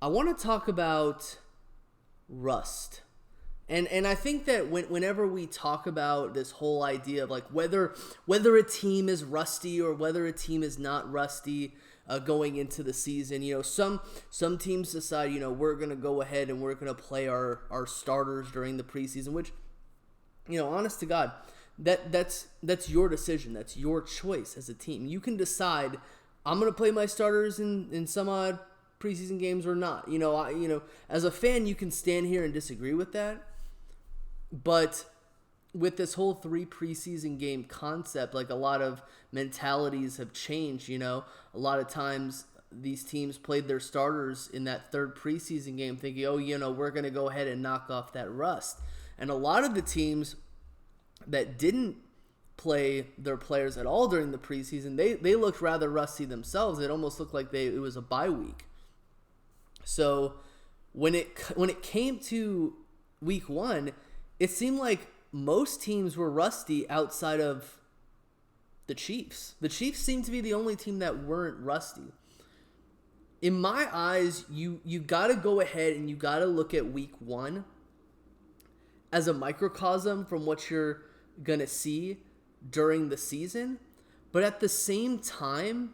I want to talk about rust. And I think that whenever we talk about this whole idea of like whether a team is rusty or whether a team is not rusty going into the season, some teams decide, we're going to go ahead and we're going to play our starters during the preseason, which, honest to God, that's your decision. That's your choice as a team. You can decide, I'm going to play my starters in some odd preseason games or not. As a fan, you can stand here and disagree with that. But with this whole 3 preseason game concept, like a lot of mentalities have changed, A lot of times these teams played their starters in that 3rd preseason game thinking, we're going to go ahead and knock off that rust. And a lot of the teams that didn't play their players at all during the preseason, they looked rather rusty themselves. It almost looked like it was a bye week. So when it came to week 1, it seemed like most teams were rusty outside of the Chiefs. The Chiefs seemed to be the only team that weren't rusty. In my eyes, you got to go ahead and you got to look at week 1 as a microcosm from what you're going to see during the season. But at the same time,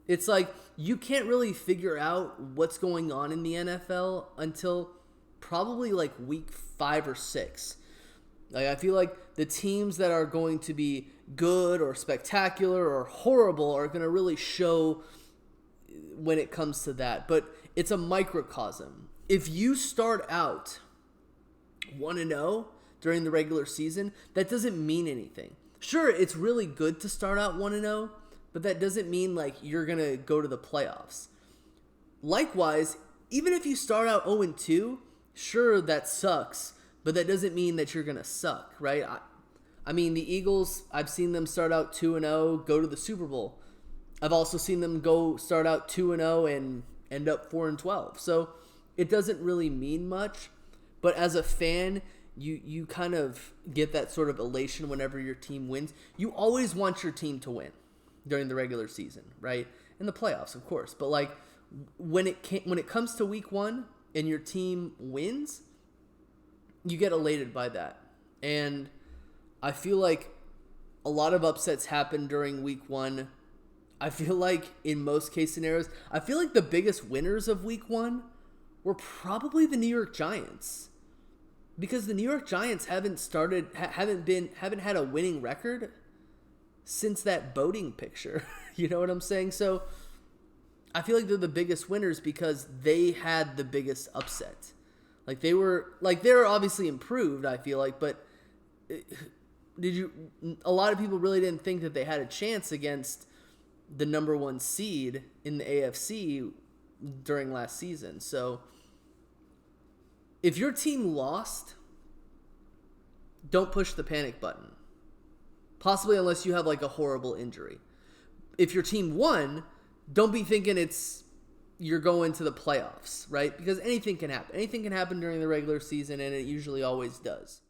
it's like you can't really figure out what's going on in the NFL until probably like week 5 or 6. Like I feel like the teams that are going to be good or spectacular or horrible are going to really show when it comes to that. But it's a microcosm. If you start out 1-0 during the regular season, that doesn't mean anything. Sure, it's really good to start out 1-0, but that doesn't mean like you're going to go to the playoffs. Likewise, even if you start out 0-2, sure, that sucks, but that doesn't mean that you're going to suck, right? I mean, the Eagles, I've seen them start out 2-0, go to the Super Bowl. I've also seen them go start out 2-0 and end up 4-12. So it doesn't really mean much, but as a fan, you kind of get that sort of elation whenever your team wins. You always want your team to win during the regular season, right? In the playoffs, of course. But like when it comes to week 1 and your team wins, you get elated by that. And I feel like a lot of upsets happen during week 1. I feel like in most case scenarios, I feel like the biggest winners of week 1 were probably the New York Giants. Because the New York Giants haven't had a winning record since that boating picture. You know what I'm saying? So I feel like they're the biggest winners because they had the biggest upset. They're obviously improved, I feel like, but a lot of people really didn't think that they had a chance against the number 1 seed in the AFC during last season. So if your team lost, don't push the panic button. Possibly unless you have like a horrible injury. If your team won, don't be thinking you're going to the playoffs, right? Because anything can happen. Anything can happen during the regular season, and it usually always does.